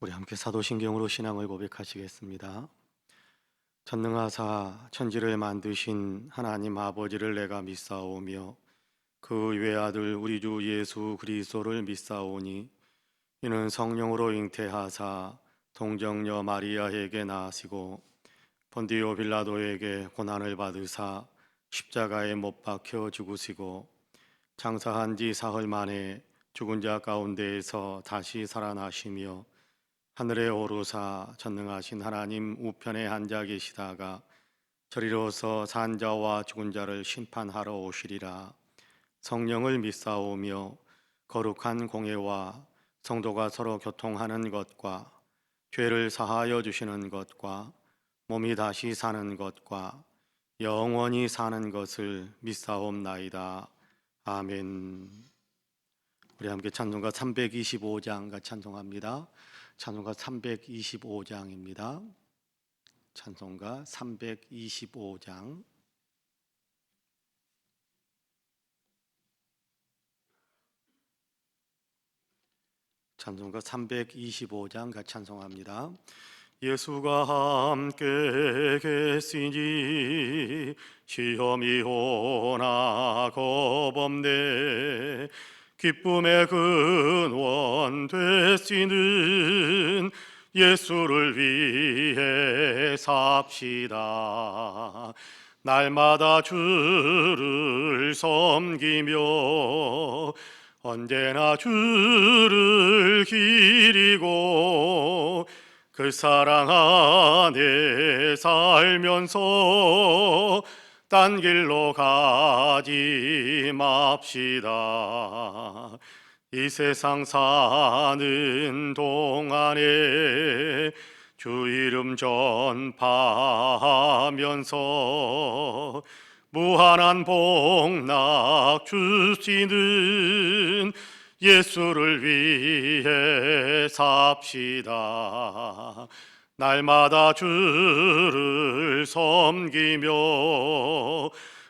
우리 함께 사도신경으로 신앙을 고백하시겠습니다. 전능하사 천지를 만드신 하나님 아버지를 내가 믿사오며 그 외아들 우리 주 예수 그리스도를 믿사오니 이는 성령으로 잉태하사 동정녀 마리아에게 나시고 본디오 빌라도에게 고난을 받으사 십자가에 못 박혀 죽으시고 장사한 지 사흘 만에 죽은 자 가운데에서 다시 살아나시며 하늘에 오르사 전능하신 하나님 우편에 앉아 계시다가 저리로서 산자와 죽은 자를 심판하러 오시리라. 성령을 믿사오며 거룩한 공예와 성도가 서로 교통하는 것과 죄를 사하여 주시는 것과 몸이 다시 사는 것과 영원히 사는 것을 믿사옵나이다. 아멘. 우리 함께 찬송가 325장 같이 찬송합니다. 찬송가 325장입니다. 찬송가 325장. 찬송가 325장 같이 찬송합니다. 예수가 함께 계시니 시험이 오나 겁없네. 기쁨의 근원 되시는 예수를 위해 삽시다. 날마다 주를 섬기며 언제나 주를 기리고 그 사랑 안에 살면서 딴 길로 가지 맙시다. 이 세상 사는 동안에 주 이름 전파하면서 무한한 복락 주시는 예수를 위해 삽시다. 날마다 주를 섬기며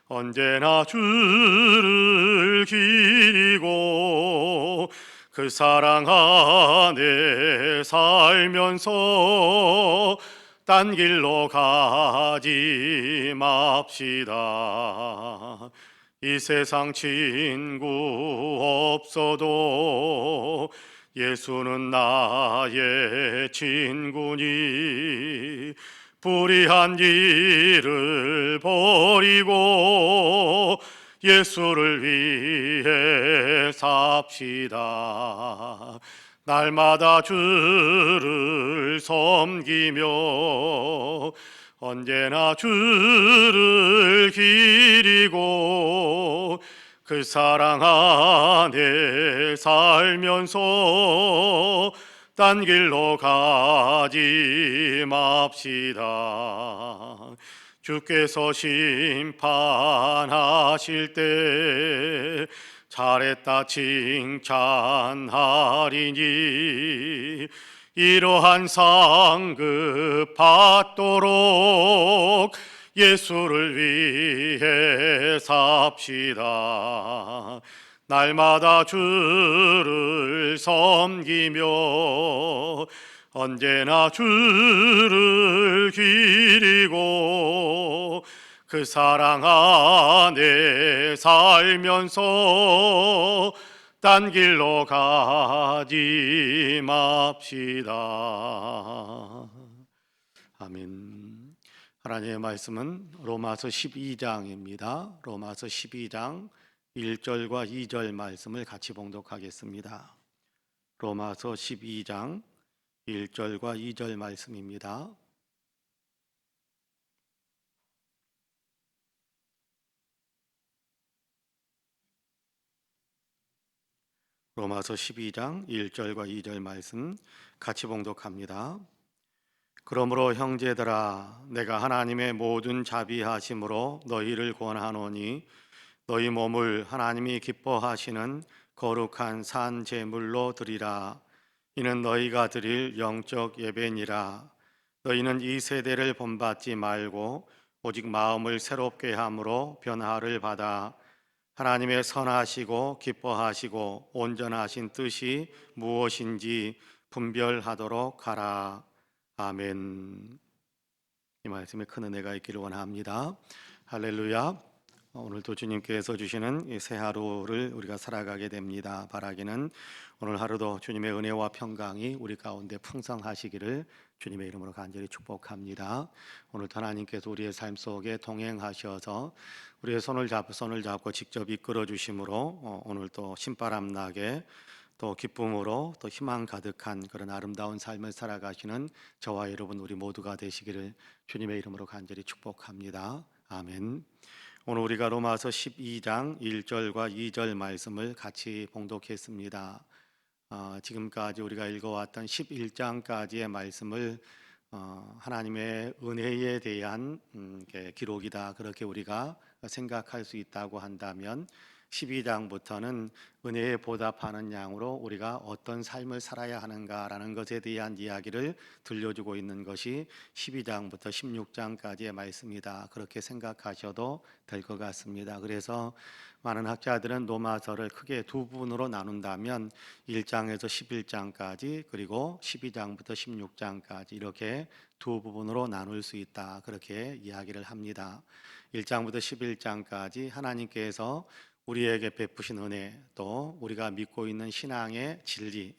언제나 주를 기리고 그 사랑 안에 살면서 딴 길로 가지 맙시다. 이 세상 친구 없어도 예수는 나의 친구니 불의한 일을 버리고 예수를 위해 삽시다. 날마다 주를 섬기며 언제나 주를 기리고 그 사랑 안에 살면서 딴 길로 가지 맙시다. 주께서 심판하실 때 잘했다 칭찬하리니 이러한 상급 받도록 예수를 위해 삽시다. 날마다 주를 섬기며 언제나 주를 기리고 그 사랑 안에 살면서 딴 길로 가지 맙시다. 아멘. 하나님의 말씀은 로마서 12장입니다. 로마서 12장 1절과 2절 말씀을 같이 봉독하겠습니다. 로마서 12장 1절과 2절 말씀입니다. 로마서 12장 1절과 2절 말씀 같이 봉독합니다. 그러므로 형제들아 내가 하나님의 모든 자비하심으로 너희를 권하노니 너희 몸을 하나님이 기뻐하시는 거룩한 산 제물로 드리라. 이는 너희가 드릴 영적 예배니라. 너희는 이 세대를 본받지 말고 오직 마음을 새롭게 함으로 변화를 받아 하나님의 선하시고 기뻐하시고 온전하신 뜻이 무엇인지 분별하도록 하라. 아멘. 이 말씀에 큰 은혜가 있기를 원합니다. 할렐루야. 오늘도 주님께서 주시는 이 새 하루를 우리가 살아가게 됩니다. 바라기는 오늘 하루도 주님의 은혜와 평강이 우리 가운데 풍성하시기를 주님의 이름으로 간절히 축복합니다. 오늘 하나님께서 우리의 삶 속에 동행하셔서 우리의 손을 잡고 직접 이끌어 주심으로 오늘 또 신바람 나게 또 기쁨으로 또 희망 가득한 그런 아름다운 삶을 살아가시는 저와 여러분 우리 모두가 되시기를 주님의 이름으로 간절히 축복합니다. 아멘. 오늘 우리가 로마서 12장 1절과 2절 말씀을 같이 봉독했습니다. 지금까지 우리가 읽어왔던 11장까지의 말씀을 하나님의 은혜에 대한 기록이다, 그렇게 우리가 생각할 수 있다고 한다면 12장부터는 은혜에 보답하는 양으로 우리가 어떤 삶을 살아야 하는가라는 것에 대한 이야기를 들려주고 있는 것이 12장부터 16장까지의 말씀이다, 그렇게 생각하셔도 될 것 같습니다. 그래서 많은 학자들은 로마서를 크게 두 부분으로 나눈다면 1장에서 11장까지 그리고 12장부터 16장까지 이렇게 두 부분으로 나눌 수 있다, 그렇게 이야기를 합니다. 1장부터 11장까지 하나님께서 우리에게 베푸신 은혜, 또 우리가 믿고 있는 신앙의 진리,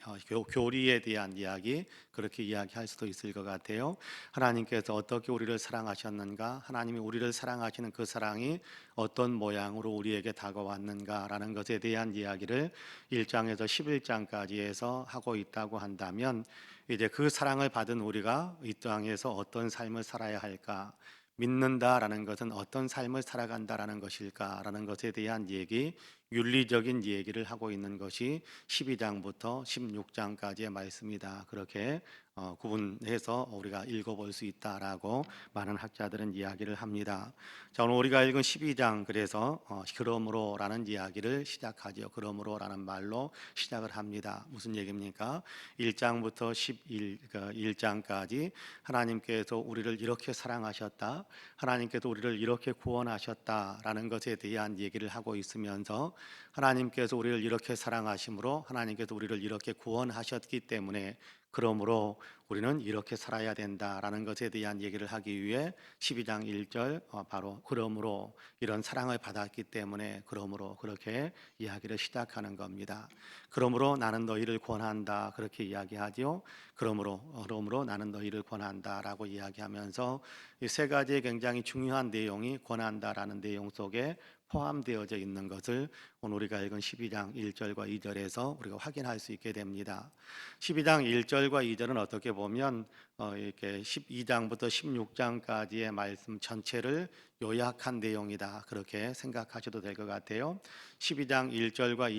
교리에 대한 이야기, 그렇게 이야기할 수도 있을 것 같아요. 하나님께서 어떻게 우리를 사랑하셨는가, 하나님이 우리를 사랑하시는 그 사랑이 어떤 모양으로 우리에게 다가왔는가라는 것에 대한 이야기를 1장에서 11장까지 해서 하고 있다고 한다면, 이제 그 사랑을 받은 우리가 이 땅에서 어떤 삶을 살아야 할까, 믿는다라는 것은 어떤 삶을 살아간다라는 것일까라는 것에 대한 얘기, 윤리적인 얘기를 하고 있는 것이 12장부터 16장까지의 말씀이다, 그렇게 구분해서 우리가 읽어볼 수 있다라고 많은 학자들은 이야기를 합니다. 자, 오늘 우리가 읽은 12장, 그래서 그러므로라는 이야기를 시작하죠. 그러므로라는 말로 시작을 합니다. 무슨 얘기입니까? 1장부터 11장까지 하나님께서 우리를 이렇게 사랑하셨다, 하나님께서 우리를 이렇게 구원하셨다라는 것에 대한 얘기를 하고 있으면서, 하나님께서 우리를 이렇게 사랑하심으로 하나님께서 우리를 이렇게 구원하셨기 때문에 그러므로 우리는 이렇게 살아야 된다라는 것에 대한 얘기를 하기 위해 12장 1절 바로 그러므로, 이런 사랑을 받았기 때문에 그러므로, 그렇게 이야기를 시작하는 겁니다. 그러므로 나는 너희를 권한다, 그렇게 이야기하죠. 그러므로 나는 너희를 권한다라고 이야기하면서 이 세 가지의 굉장히 중요한 내용이 권한다라는 내용 속에 포함되어져 있는 것을 오늘 우리가 읽은 12장 1절과 2절에서 우리가 확인할 수 있게 됩니다. 12장 1절과 2절은 어떻게 보면 이렇게 12장부터 16장까지의 말씀 전체를 요약한 내용이다, 그렇게 생각하셔도 될 것 같아요. 12장 1절과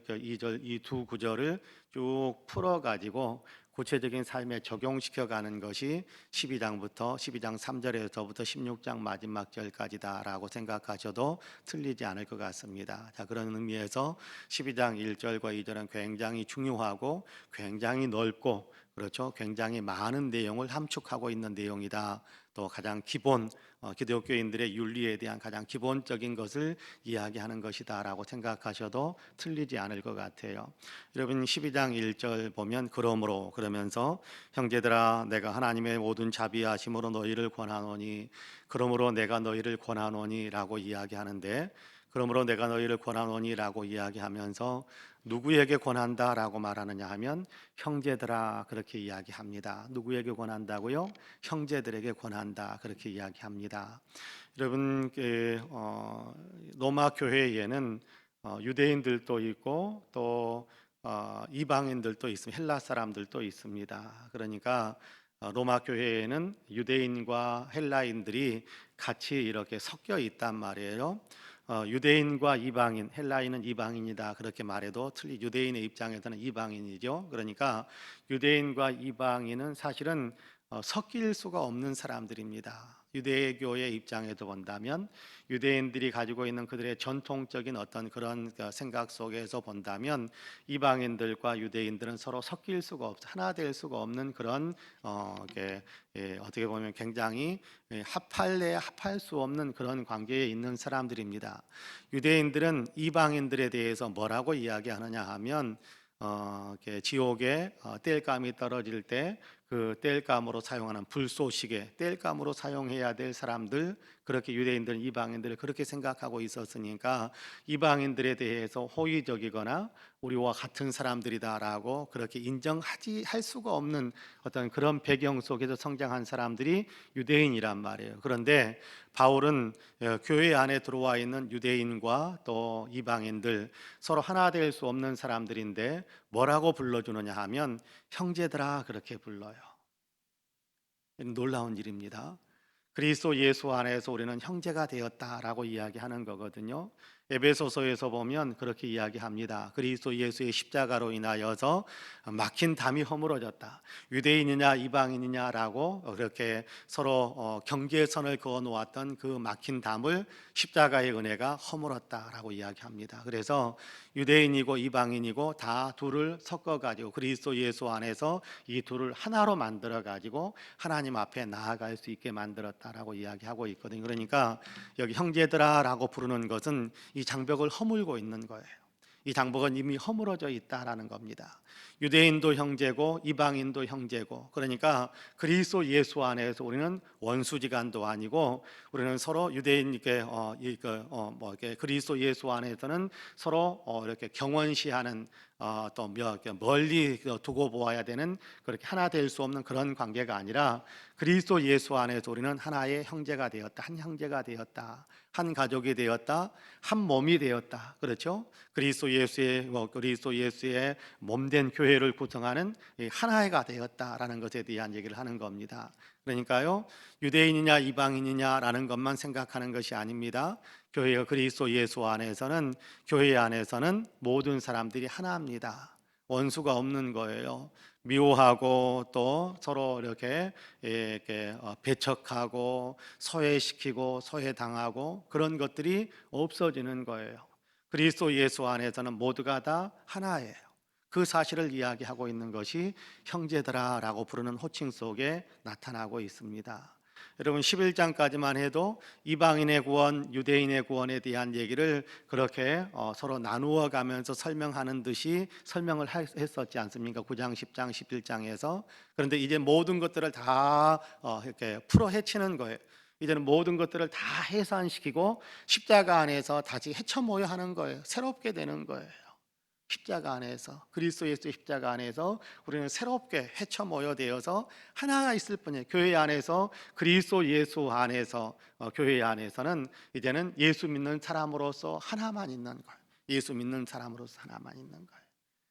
2절 이 두 구절을 쭉 풀어가지고 구체적인 삶에 적용시켜가는 것이 12장부터 12장 3절에서부터 16장 마지막 절까지다라고 생각하셔도 틀리지 않을 것 같습니다. 자, 그런 의미에서 12장 1절과 2절은 굉장히 중요하고 굉장히 넓고, 그렇죠, 굉장히 많은 내용을 함축하고 있는 내용이다. 또 가장 기본, 기독교인들의 윤리에 대한 가장 기본적인 것을 이야기하는 것이다라고 생각하셔도 틀리지 않을 것 같아요. 여러분 12장 1절 보면 그러므로, 그러면서 형제들아 내가 하나님의 모든 자비하심으로 너희를 권하노니, 그러므로 내가 너희를 권하노니라고 이야기하는데, 그러므로 내가 너희를 권하노니라고 이야기하면서 누구에게 권한다라고 말하느냐 하면 형제들아, 그렇게 이야기합니다. 누구에게 권한다고요? 형제들에게 권한다, 그렇게 이야기합니다. 여러분 로마 교회에는 유대인들도 있고 또 이방인들도 있습니다. 헬라 사람들도 있습니다. 그러니까 로마 교회에는 유대인과 헬라인들이 같이 이렇게 섞여 있단 말이에요. 유대인과 이방인, 헬라인은 이방인이다, 그렇게 말해도 유대인의 입장에서는 이방인이죠. 그러니까 유대인과 이방인은 사실은 섞일 수가 없는 사람들입니다. 유대교의 입장에서 본다면, 유대인들이 가지고 있는 그들의 전통적인 어떤 그런 생각 속에서 본다면, 이방인들과 유대인들은 서로 섞일 수가 하나 될 수가 없는 그런 어떻게 보면 굉장히 합할래야 합할 수 없는 그런 관계에 있는 사람들입니다. 유대인들은 이방인들에 대해서 뭐라고 이야기하느냐 하면 이렇게 지옥에 땔감이 떨어질 때 그 땔감으로 사용하는 불쏘시개, 땔감으로 사용해야 될 사람들, 그렇게 유대인들, 이방인들 그렇게 생각하고 있었으니까 이방인들에 대해서 호의적이거나 우리와 같은 사람들이다라고 그렇게 인정하지 할 수가 없는 어떤 그런 배경 속에서 성장한 사람들이 유대인이란 말이에요. 그런데 바울은 교회 안에 들어와 있는 유대인과 또 이방인들 서로 하나 될 수 없는 사람들인데 뭐라고 불러주느냐 하면 형제들아 그렇게 불러요. 놀라운 일입니다. 그리스도 예수 안에서 우리는 형제가 되었다라고 이야기하는 거거든요. 에베소서에서 보면 그렇게 이야기합니다. 그리스도 예수의 십자가로 인하여서 막힌 담이 허물어졌다. 유대인이냐 이방인이냐라고 그렇게 서로 경계선을 그어 놓았던 그 막힌 담을 십자가의 은혜가 허물었다라고 이야기합니다. 그래서 유대인이고 이방인이고 다 둘을 섞어 가지고 그리스도 예수 안에서 이 둘을 하나로 만들어 가지고 하나님 앞에 나아갈 수 있게 만들었다라고 이야기하고 있거든요. 그러니까 여기 형제들아라고 부르는 것은 이 장벽을 허물고 있는 거예요. 이 장벽은 이미 허물어져 있다라는 겁니다. 유대인도 형제고 이방인도 형제고, 그러니까 그리스도 예수 안에서 우리는 원수지간도 아니고 우리는 서로 유대인께 이렇게 그리스도 예수 안에서는 서로 이렇게 경원시하는 또 멀리 두고 보아야 되는 그렇게 하나 될 수 없는 그런 관계가 아니라 그리스도 예수 안에서 우리는 하나의 형제가 되었다, 한 형제가 되었다, 한 가족이 되었다, 한 몸이 되었다. 그렇죠? 그리스도 예수의 몸된 교회를 구성하는 하나가 되었다라는 것에 대한 얘기를 하는 겁니다. 그러니까요, 유대인이냐 이방인이냐라는 것만 생각하는 것이 아닙니다. 교회가 그리스도 예수 안에서는, 교회 안에서는 모든 사람들이 하나입니다. 원수가 없는 거예요. 미워하고 또 서로 이렇게 배척하고 소외시키고 소외당하고 그런 것들이 없어지는 거예요. 그리스도 예수 안에서는 모두가 다 하나예요. 그 사실을 이야기하고 있는 것이 형제들아라고 부르는 호칭 속에 나타나고 있습니다. 여러분 11장까지만 해도 이방인의 구원, 유대인의 구원에 대한 얘기를 그렇게 서로 나누어 가면서 설명하는 듯이 설명을 했었지 않습니까? 9장, 10장, 11장에서. 그런데 이제 모든 것들을 다 이렇게 풀어 헤치는 거예요. 이제는 모든 것들을 다 해산시키고 십자가 안에서 다시 헤쳐 모여 하는 거예요. 새롭게 되는 거예요. 십자가 안에서, 그리스도 예수의 십자가 안에서 우리는 새롭게 헤쳐 모여되어서 하나가 있을 뿐이에요. 교회 안에서, 그리스도 예수 안에서, 교회 안에서는 이제는 예수 믿는 사람으로서 하나만 있는 거예요. 예수 믿는 사람으로서 하나만 있는 거예요.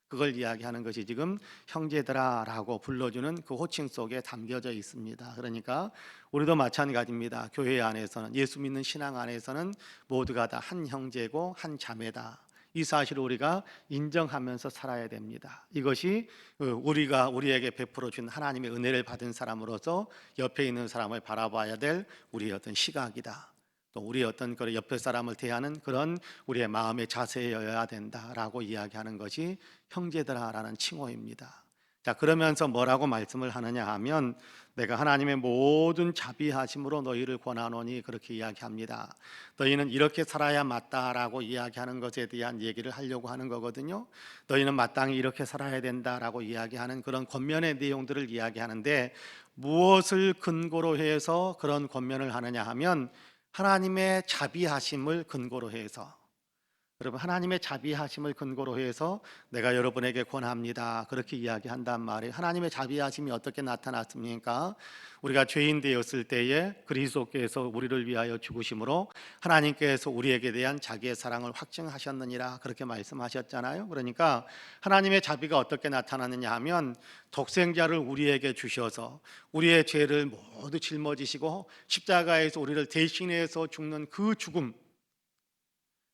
그걸 이야기하는 것이 지금 형제들아라고 불러주는 그 호칭 속에 담겨져 있습니다. 그러니까 우리도 마찬가지입니다. 교회 안에서는, 예수 믿는 신앙 안에서는 모두가 다 한 형제고 한 자매다. 이 사실을 우리가 인정하면서 살아야 됩니다. 이것이 우리에게 베풀어 준 하나님의 은혜를 받은 사람으로서 옆에 있는 사람을 바라봐야 될 우리의 어떤 시각이다. 또 우리의 어떤 그 옆에 사람을 대하는 그런 우리의 마음의 자세여야 된다라고 이야기하는 것이 형제들아라는 칭호입니다. 자, 그러면서 뭐라고 말씀을 하느냐 하면 내가 하나님의 모든 자비하심으로 너희를 권하노니 그렇게 이야기합니다. 너희는 이렇게 살아야 맞다라고 이야기하는 것에 대한 얘기를 하려고 하는 거거든요. 너희는 마땅히 이렇게 살아야 된다라고 이야기하는 그런 권면의 내용들을 이야기하는데 무엇을 근거로 해서 그런 권면을 하느냐 하면 하나님의 자비하심을 근거로 해서, 여러분 하나님의 자비하심을 근거로 해서 내가 여러분에게 권합니다. 그렇게 이야기한단 말이에요. 하나님의 자비하심이 어떻게 나타났습니까? 우리가 죄인 되었을 때에 그리스도께서 우리를 위하여 죽으심으로 하나님께서 우리에게 대한 자기의 사랑을 확증하셨느니라 그렇게 말씀하셨잖아요. 그러니까 하나님의 자비가 어떻게 나타나느냐 하면 독생자를 우리에게 주셔서 우리의 죄를 모두 짊어지시고 십자가에서 우리를 대신해서 죽는 그 죽음,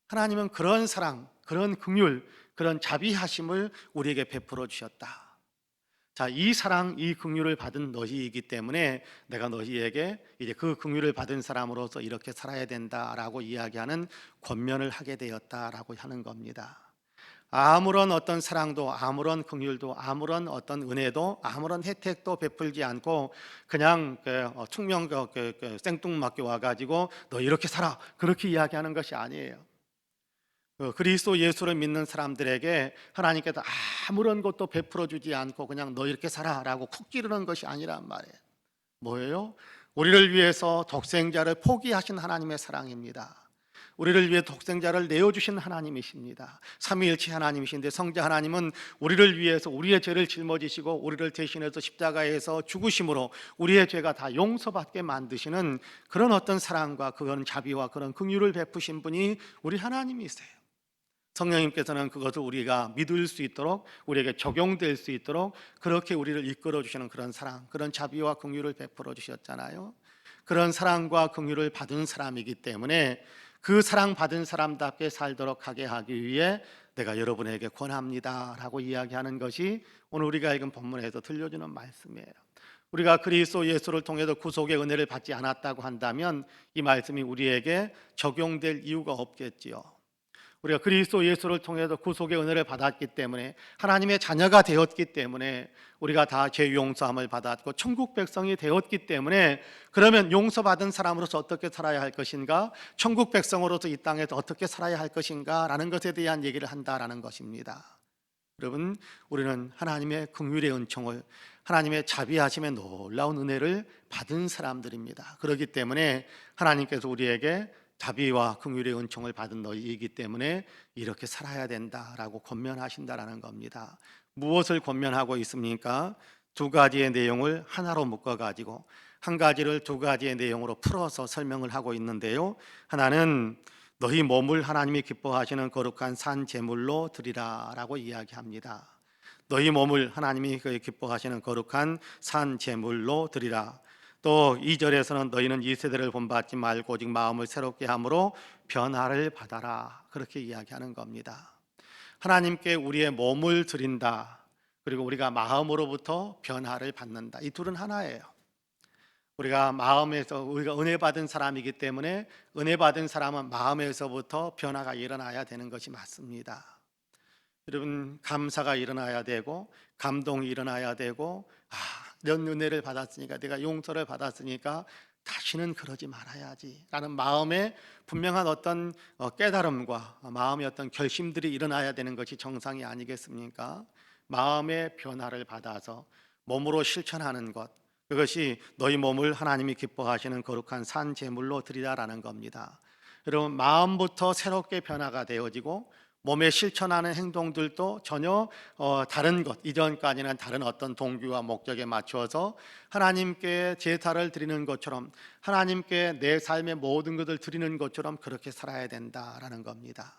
하나님은 그런 사랑, 그런 긍휼, 그런 자비하심을 우리에게 베풀어 주셨다. 자, 이 사랑, 이 긍휼을 받은 너희이기 때문에 내가 너희에게 이제 그 긍휼을 받은 사람으로서 이렇게 살아야 된다라고 이야기하는 권면을 하게 되었다라고 하는 겁니다. 아무런 어떤 사랑도, 아무런 긍휼도, 아무런 어떤 은혜도, 아무런 혜택도 베풀지 않고 그냥 퉁명 생뚱맞게 와가지고 너 이렇게 살아 그렇게 이야기하는 것이 아니에요. 그리스도 예수를 믿는 사람들에게 하나님께서 아무런 것도 베풀어 주지 않고 그냥 너 이렇게 살아라고 쿡 찌르는 것이 아니란 말이에요. 뭐예요? 우리를 위해서 독생자를 포기하신 하나님의 사랑입니다. 우리를 위해 독생자를 내어주신 하나님이십니다. 삼위일체 하나님이신데 성자 하나님은 우리를 위해서 우리의 죄를 짊어지시고 우리를 대신해서 십자가에서 죽으심으로 우리의 죄가 다 용서받게 만드시는 그런 어떤 사랑과 그런 자비와 그런 긍휼을 베푸신 분이 우리 하나님이세요. 성령님께서는 그것을 우리가 믿을 수 있도록 우리에게 적용될 수 있도록 그렇게 우리를 이끌어 주시는 그런 사랑, 그런 자비와 긍휼을 베풀어 주셨잖아요. 그런 사랑과 긍휼을 받은 사람이기 때문에 그 사랑 받은 사람답게 살도록 하게 하기 위해 내가 여러분에게 권합니다라고 이야기하는 것이 오늘 우리가 읽은 본문에서 들려주는 말씀이에요. 우리가 그리스도 예수를 통해서 구속의 은혜를 받지 않았다고 한다면 이 말씀이 우리에게 적용될 이유가 없겠지요. 우리가 그리스도 예수를 통해서 구속의 은혜를 받았기 때문에 하나님의 자녀가 되었기 때문에 우리가 다 죄 용서함을 받았고 천국 백성이 되었기 때문에 그러면 용서받은 사람으로서 어떻게 살아야 할 것인가, 천국 백성으로서 이 땅에서 어떻게 살아야 할 것인가 라는 것에 대한 얘기를 한다라는 것입니다. 여러분, 우리는 하나님의 긍휼의 은총을, 하나님의 자비하심의 놀라운 은혜를 받은 사람들입니다. 그렇기 때문에 하나님께서 우리에게 자비와 긍휼의 은총을 받은 너희이기 때문에 이렇게 살아야 된다라고 권면하신다라는 겁니다. 무엇을 권면하고 있습니까? 두 가지의 내용을 하나로 묶어 가지고 한 가지를 두 가지의 내용으로 풀어서 설명을 하고 있는데요. 하나는 너희 몸을 하나님이 기뻐하시는 거룩한 산 제물로 드리라라고 이야기합니다. 너희 몸을 하나님이 기뻐하시는 거룩한 산 제물로 드리라. 또 2절에서는 너희는 이 세대를 본받지 말고 오직 마음을 새롭게 함으로 변화를 받아라, 그렇게 이야기하는 겁니다. 하나님께 우리의 몸을 드린다, 그리고 우리가 마음으로부터 변화를 받는다. 이 둘은 하나예요. 우리가 마음에서, 우리가 은혜 받은 사람이기 때문에 은혜 받은 사람은 마음에서부터 변화가 일어나야 되는 것이 맞습니다. 여러분, 감사가 일어나야 되고 감동이 일어나야 되고, 이런 은혜를 받았으니까, 내가 용서를 받았으니까 다시는 그러지 말아야지 라는 마음에 분명한 어떤 깨달음과 마음의 어떤 결심들이 일어나야 되는 것이 정상이 아니겠습니까? 마음의 변화를 받아서 몸으로 실천하는 것, 그것이 너희 몸을 하나님이 기뻐하시는 거룩한 산 제물로 드리라라는 겁니다. 여러분, 마음부터 새롭게 변화가 되어지고 몸에 실천하는 행동들도 전혀 다른 것, 이전까지는 다른 어떤 동기와 목적에 맞추어서 하나님께 제사를 드리는 것처럼, 하나님께 내 삶의 모든 것을 드리는 것처럼 그렇게 살아야 된다라는 겁니다.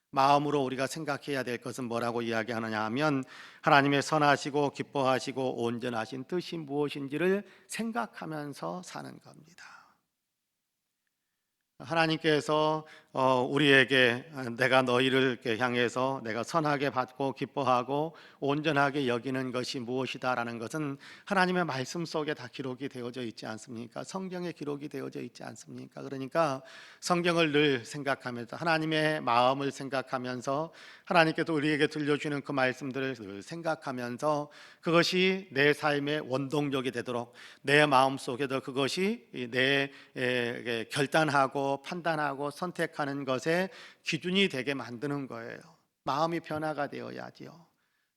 마음으로 우리가 생각해야 될 것은 뭐라고 이야기하느냐 하면 하나님의 선하시고 기뻐하시고 온전하신 뜻이 무엇인지를 생각하면서 사는 겁니다. 하나님께서 우리에게 내가 너희를 향해서 내가 선하게 받고 기뻐하고 온전하게 여기는 것이 무엇이다라는 것은 하나님의 말씀 속에 다 기록이 되어져 있지 않습니까? 성경에 기록이 되어져 있지 않습니까? 그러니까 성경을 늘 생각하면서 하나님의 마음을 생각하면서 하나님께서 우리에게 들려주는 그 말씀들을 늘 생각하면서 그것이 내 삶의 원동력이 되도록 내 마음 속에도 그것이 내 결단하고 판단하고 선택하는 것에 기준이 되게 만드는 거예요. 마음이 변화가 되어야지요.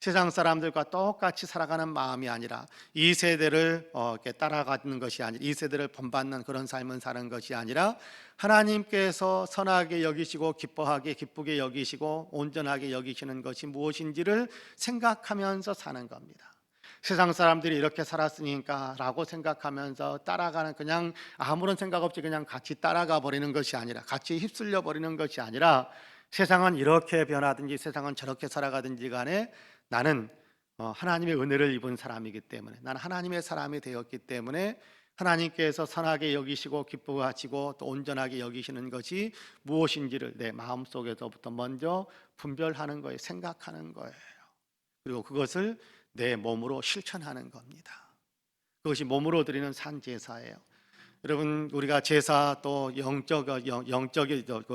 세상 사람들과 똑같이 살아가는 마음이 아니라 이 세대를 이렇게 따라가는 것이 아니라 이 세대를 본받는 그런 삶을 사는 것이 아니라 하나님께서 선하게 여기시고 기뻐하게 기쁘게 여기시고 온전하게 여기시는 것이 무엇인지를 생각하면서 사는 겁니다. 세상 사람들이 이렇게 살았으니까 라고 생각하면서 따라가는, 그냥 아무런 생각 없이 그냥 같이 따라가 버리는 것이 아니라, 같이 휩쓸려 버리는 것이 아니라, 세상은 이렇게 변하든지 세상은 저렇게 살아가든지 간에 나는 하나님의 은혜를 입은 사람이기 때문에, 나는 하나님의 사람이 되었기 때문에 하나님께서 선하게 여기시고 기뻐하시고 또 온전하게 여기시는 것이 무엇인지를 내 마음속에서부터 먼저 분별하는 거예요. 생각하는 거예요. 그리고 그것을 내 몸으로 실천하는 겁니다. 그것이 몸으로 드리는 산제사예요. 여러분 우리가 제사 또 영적 12절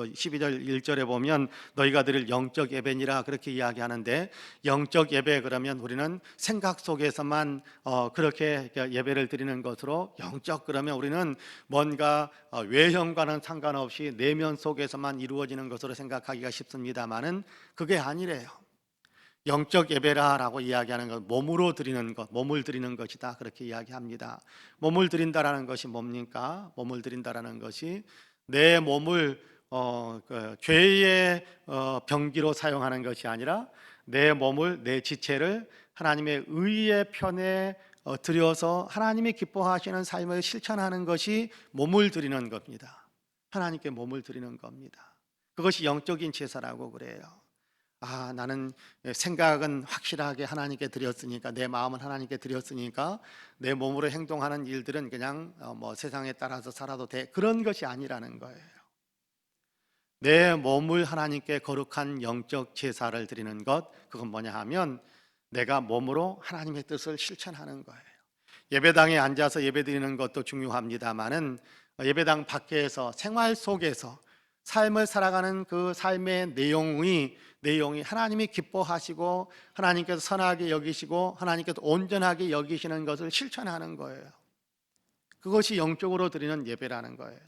1절에 보면 너희가 드릴 영적 예배니라 그렇게 이야기하는데, 영적 예배 그러면 우리는 생각 속에서만 그렇게 예배를 드리는 것으로, 영적 그러면 우리는 뭔가 외형과는 상관없이 내면 속에서만 이루어지는 것으로 생각하기가 쉽습니다만은 그게 아니래요. 영적 예배라라고 이야기하는 건 몸으로 드리는 것, 몸을 드리는 것이다 그렇게 이야기합니다. 몸을 드린다라는 것이 뭡니까? 몸을 드린다라는 것이 내 몸을 죄의 병기로 사용하는 것이 아니라 내 몸을, 내 지체를 하나님의 의의 편에 들여서 하나님이 기뻐하시는 삶을 실천하는 것이 몸을 드리는 겁니다. 하나님께 몸을 드리는 겁니다. 그것이 영적인 제사라고 그래요. 나는 생각은 확실하게 하나님께 드렸으니까, 내 마음은 하나님께 드렸으니까 내 몸으로 행동하는 일들은 그냥 뭐 세상에 따라서 살아도 돼, 그런 것이 아니라는 거예요. 내 몸을 하나님께 거룩한 영적 제사를 드리는 것, 그건 뭐냐 하면 내가 몸으로 하나님의 뜻을 실천하는 거예요. 예배당에 앉아서 예배드리는 것도 중요합니다만은 예배당 밖에서 생활 속에서 삶을 살아가는 그 삶의 내용이 하나님이 기뻐하시고 하나님께서 선하게 여기시고 하나님께서 온전하게 여기시는 것을 실천하는 거예요. 그것이 영적으로 드리는 예배라는 거예요.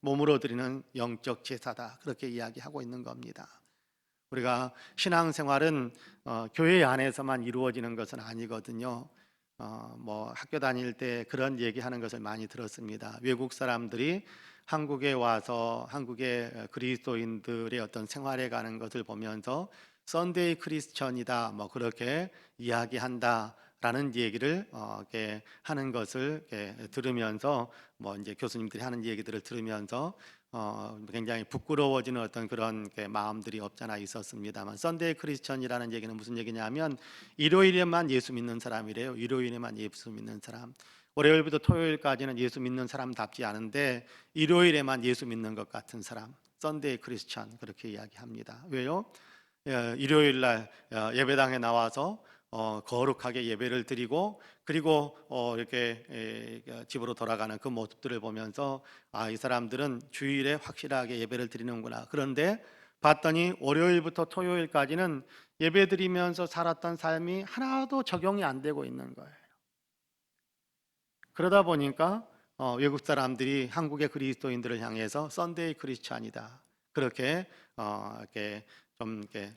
몸으로 드리는 영적 제사다 그렇게 이야기하고 있는 겁니다. 우리가 신앙생활은 교회 안에서만 이루어지는 것은 아니거든요. 뭐 학교 다닐 때 그런 얘기하는 것을 많이 들었습니다. 외국 사람들이 한국에 와서 한국의 그리스도인들의 어떤 생활에 가는 것을 보면서 썬데이 크리스천이다 뭐 그렇게 이야기한다라는 얘기를 이렇게 하는 것을 이렇게 들으면서, 뭐 이제 교수님들이 하는 얘기들을 들으면서 굉장히 부끄러워지는 어떤 그런 마음들이 없잖아 있었습니다만, 썬데이 크리스천이라는 얘기는 무슨 얘기냐면 일요일에만 예수 믿는 사람이래요. 일요일에만 예수 믿는 사람. 월요일부터 토요일까지는 예수 믿는 사람답지 않은데 일요일에만 예수 믿는 것 같은 사람, 썬데이 크리스천 그렇게 이야기합니다. 왜요? 일요일 날 예배당에 나와서 거룩하게 예배를 드리고 그리고 이렇게 집으로 돌아가는 그 모습들을 보면서 이 사람들은 주일에 확실하게 예배를 드리는구나. 그런데 봤더니 월요일부터 토요일까지는 예배 드리면서 살았던 삶이 하나도 적용이 안 되고 있는 거예요. 그러다 보니까 외국 사람들이 한국의 그리스도인들을 향해서 썬데이 크리스찬이다 그렇게 이렇게 좀 이렇게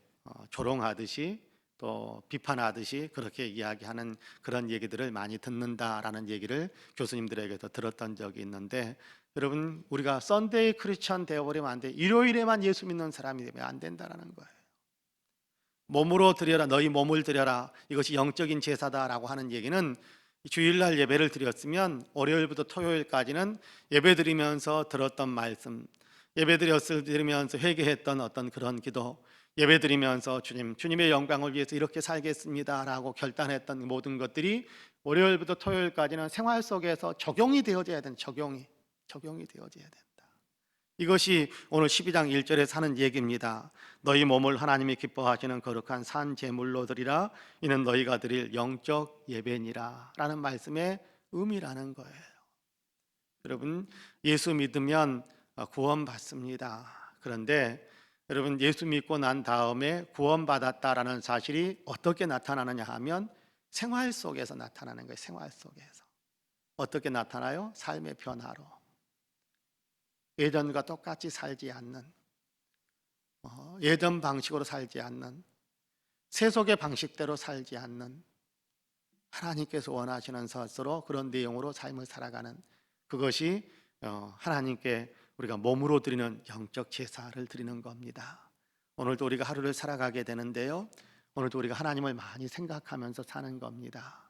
조롱하듯이 또 비판하듯이 그렇게 이야기하는 그런 얘기들을 많이 듣는다라는 얘기를 교수님들에게서 들었던 적이 있는데, 여러분 우리가 썬데이 크리스찬 되어버리면 안 돼. 일요일에만 예수 믿는 사람이 되면 안 된다라는 거예요. 몸으로 드려라, 너희 몸을 드려라, 이것이 영적인 제사다라고 하는 얘기는 주일날 예배를 드렸으면 월요일부터 토요일까지는 예배 드리면서 들었던 말씀, 예배 드리면서 회개했던 어떤 그런 기도, 예배 드리면서 주님의 영광을 위해서 이렇게 살겠습니다라고 결단했던 모든 것들이 월요일부터 토요일까지는 생활 속에서 적용이 되어져야 된다. 적용이 되어져야 된다. 이것이 오늘 12장 1절에 사는 얘기입니다. 너희 몸을 하나님이 기뻐하시는 거룩한 산 제물로 드리라. 이는 너희가 드릴 영적 예배니라 라는 말씀의 의미라는 거예요. 여러분 예수 믿으면 구원받습니다. 그런데 여러분 예수 믿고 난 다음에 구원받았다라는 사실이 어떻게 나타나느냐 하면 생활 속에서 나타나는 거예요. 생활 속에서. 어떻게 나타나요? 삶의 변화로. 예전과 똑같이 살지 않는, 예전 방식으로 살지 않는, 세속의 방식대로 살지 않는, 하나님께서 원하시는 것으로 그런 내용으로 삶을 살아가는, 그것이 하나님께 우리가 몸으로 드리는 영적 제사를 드리는 겁니다. 오늘도 우리가 하루를 살아가게 되는데요, 오늘도 우리가 하나님을 많이 생각하면서 사는 겁니다.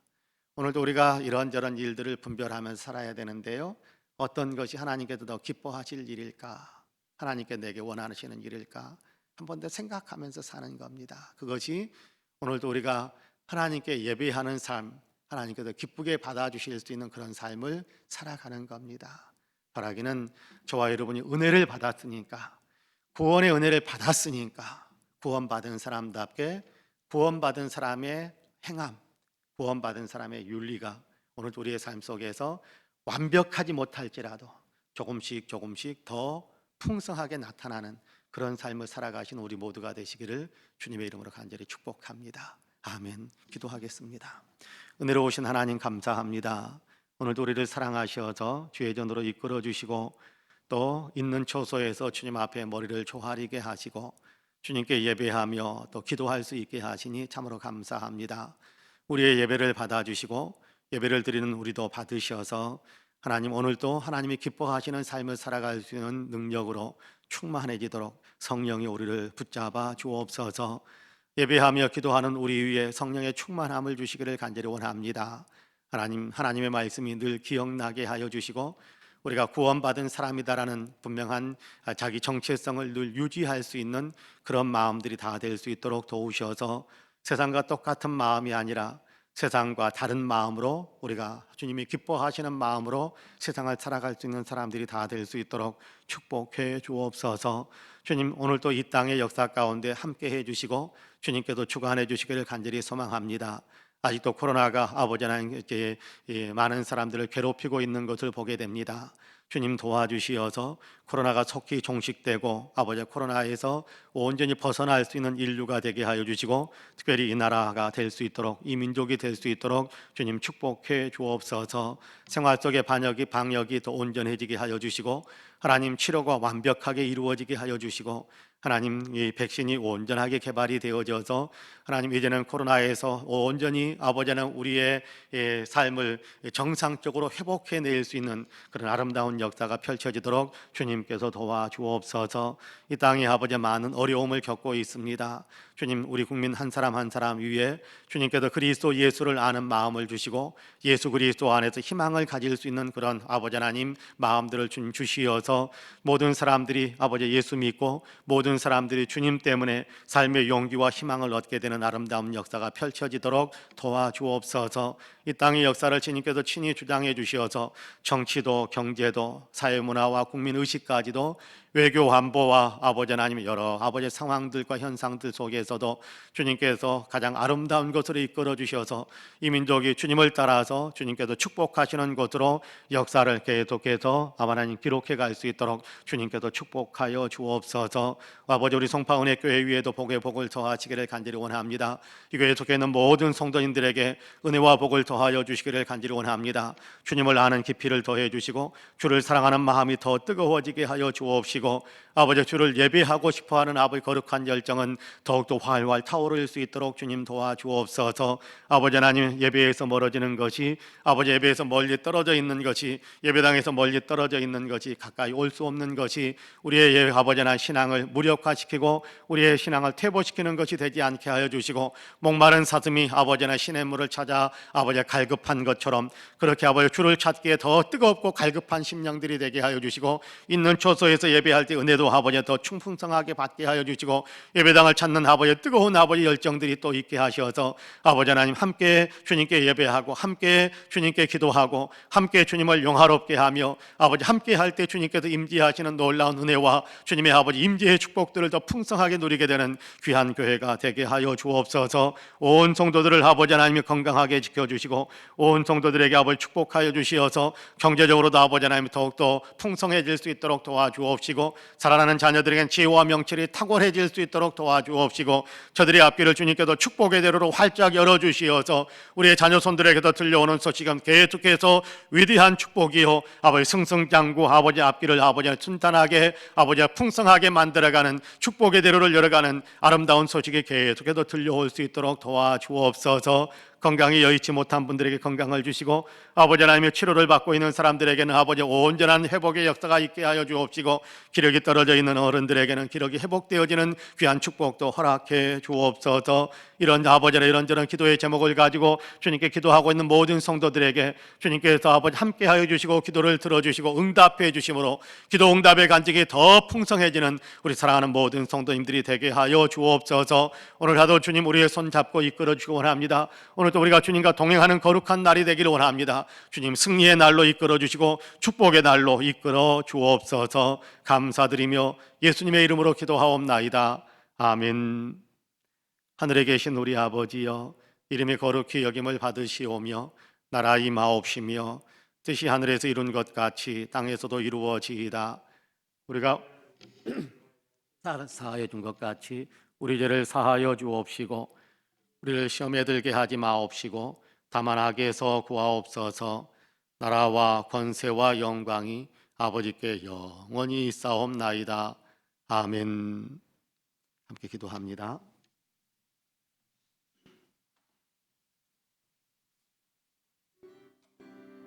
오늘도 우리가 이런저런 일들을 분별하면서 살아야 되는데요, 어떤 것이 하나님께서 더 기뻐하실 일일까, 하나님께 내게 원하시는 일일까 한 번 더 생각하면서 사는 겁니다. 그것이 오늘도 우리가 하나님께 예배하는 삶, 하나님께서 기쁘게 받아주실 수 있는 그런 삶을 살아가는 겁니다. 바라기는 저와 여러분이 은혜를 받았으니까, 구원의 은혜를 받았으니까 구원받은 사람답게 구원받은 사람의 행함, 구원받은 사람의 윤리가 오늘 우리의 삶 속에서 완벽하지 못할지라도 조금씩 조금씩 더 풍성하게 나타나는 그런 삶을 살아가신 우리 모두가 되시기를 주님의 이름으로 간절히 축복합니다. 아멘. 기도하겠습니다. 은혜로우신 하나님 감사합니다. 오늘도 우리를 사랑하셔서 주의 전으로 이끌어 주시고 또 있는 처소에서 주님 앞에 머리를 조아리게 하시고 주님께 예배하며 또 기도할 수 있게 하시니 참으로 감사합니다. 우리의 예배를 받아주시고 예배를 드리는 우리도 받으셔서 하나님 오늘도 하나님이 기뻐하시는 삶을 살아갈 수 있는 능력으로 충만해지도록 성령이 우리를 붙잡아 주옵소서. 예배하며 기도하는 우리 위에 성령의 충만함을 주시기를 간절히 원합니다. 하나님의 말씀이 늘 기억나게 하여 주시고 우리가 구원받은 사람이다라는 분명한 자기 정체성을 늘 유지할 수 있는 그런 마음들이 다 될 수 있도록 도우셔서 세상과 똑같은 마음이 아니라 세상과 다른 마음으로 우리가 주님이 기뻐하시는 마음으로 세상을 살아갈 수 있는 사람들이 다 될 수 있도록 축복해 주옵소서. 주님 오늘도 이 땅의 역사 가운데 함께 해주시고 주님께도 주관해 주시기를 간절히 소망합니다. 아직도 코로나가 아버지 하나님 많은 사람들을 괴롭히고 있는 것을 보게 됩니다. 주님 도와주시어서 코로나가 속히 종식되고 아버지 코로나에서 온전히 벗어날 수 있는 인류가 되게 하여 주시고 특별히 이 나라가 될 수 있도록 이 민족이 될 수 있도록 주님 축복해 주옵소서. 생활 속의 방역이 더 온전해지게 하여 주시고 하나님 치료가 완벽하게 이루어지게 하여 주시고 하나님 이 백신이 온전하게 개발이 되어져서 하나님 이제는 코로나에서 온전히 아버지 하나님 우리의 삶을 정상적으로 회복해낼 수 있는 그런 아름다운 역사가 펼쳐지도록 주님께서 도와주옵소서. 이 땅에 아버지 많은 어려움을 겪고 있습니다. 주님 우리 국민 한 사람 한 사람 위에 주님께서 그리스도 예수를 아는 마음을 주시고 예수 그리스도 안에서 희망을 가질 수 있는 그런 아버지 하나님 마음들을 주님 주시어서 모든 사람들이 아버지 예수 믿고 모든 사람들이 주님 때문에 삶의 용기와 희망을 얻게 되는 아름다운 역사가 펼쳐지도록 도와주옵소서. 이 땅의 역사를 주님께서 친히 주장해 주시어서 정치도 경제도 사회문화와 국민의식까지도 외교 안보와 아버지 하나님 여러 아버지 상황들과 현상들 속에서도 주님께서 가장 아름다운 것으로 이끌어 주셔서 이 민족이 주님을 따라서 주님께서 축복하시는 것으로 역사를 계속해서 하나님 기록해 갈 수 있도록 주님께서 축복하여 주옵소서. 아버지 우리 송파은혜 교회 위에도 복의 복을 더하시기를 간절히 원합니다. 이 교회에 속해 있는 모든 성도님들에게 은혜와 복을 더하여 주시기를 간절히 원합니다. 주님을 아는 깊이를 더해 주시고 주를 사랑하는 마음이 더 뜨거워지게 하여 주옵시고 아버지 주를 예배하고 싶어하는 아버지 거룩한 열정은 더욱더 활활 타오를 수 있도록 주님 도와주옵소서. 아버지 하나님 예배에서 멀어지는 것이 아버지 예배에서 멀리 떨어져 있는 것이 예배당에서 멀리 떨어져 있는 것이 가까이 올 수 없는 것이 우리의 아버지 하나님 신앙을 무력화시키고 우리의 신앙을 퇴보시키는 것이 되지 않게 하여 주시고 목마른 사슴이 아버지 하나님 신의 물을 찾아 아버지 갈급한 것처럼 그렇게 아버지 주를 찾기에 더 뜨겁고 갈급한 심령들이 되게 하여 주시고 있는 처소에서 예배할 때 은혜도 아버지 더 충풍성하게 받게 하여 주시고 예배당을 찾는 아버지 뜨거운 아버지 열정들이 또 있게 하셔서 아버지 하나님 함께 주님께 예배하고 함께 주님께 기도하고 함께 주님을 영화롭게 하며 아버지 함께 할 때 주님께서 임재하시는 놀라운 은혜와 주님의 아버지 임재의 축복들을 더 풍성하게 누리게 되는 귀한 교회가 되게 하여 주옵소서. 온 성도들을 아버지 하나님이 건강하게 지켜주시고 온 성도들에게 아버지 축복하여 주시어서 경제적으로도 아버지 하나님 더욱더 풍성해질 수 있도록 도와주옵시고 살아나는 자녀들에겐 지혜와 명철이 탁월해질 수 있도록 도와주옵시고 저들의 앞길을 주님께서 축복의 대로로 활짝 열어주시어서 우리의 자녀손들에게도 들려오는 소식은 계속해서 위대한 축복이요 아버지 승승장구 아버지 앞길을 아버지 순탄하게 아버지 풍성하게 만들어가는 축복의 대로를 열어가는 아름다운 소식이 계속해서 들려올 수 있도록 도와주옵소서. 건강이 여의치 못한 분들에게 건강을 주시고 아버지 하나님의 치료를 받고 있는 사람들에게는 아버지 온전한 회복의 역사가 있게 하여 주옵시고 기력이 떨어져 있는 어른들에게는 기력이 회복되어지는 귀한 축복도 허락해 주옵소서. 이런 아버지나 이런저런 기도의 제목을 가지고 주님께 기도하고 있는 모든 성도들에게 주님께서 아버지 함께 하여 주시고 기도를 들어주시고 응답해 주심으로 기도 응답의 간증이 더 풍성해지는 우리 사랑하는 모든 성도님들이 되게 하여 주옵소서. 오늘 하도 주님 우리의 손 잡고 이끌어 주시기 원합니다. 오늘도 우리가 주님과 동행하는 거룩한 날이 되기를 원합니다. 주님 승리의 날로 이끌어 주시고 축복의 날로 이끌어 주옵소서. 감사드리며 예수님의 이름으로 기도하옵나이다. 아멘. 하늘에 계신 우리 아버지여 이름이 거룩히 여김을 받으시오며 나라 임하옵시며 뜻이 하늘에서 이룬 것 같이 땅에서도 이루어지이다. 우리가 사하여 준 것 같이 우리 죄를 사하여 주옵시고 우리를 시험에 들게 하지 마옵시고 다만 악에서 구하옵소서. 나라와 권세와 영광이 아버지께 영원히 있사옵나이다. 아멘. 함께 기도합니다.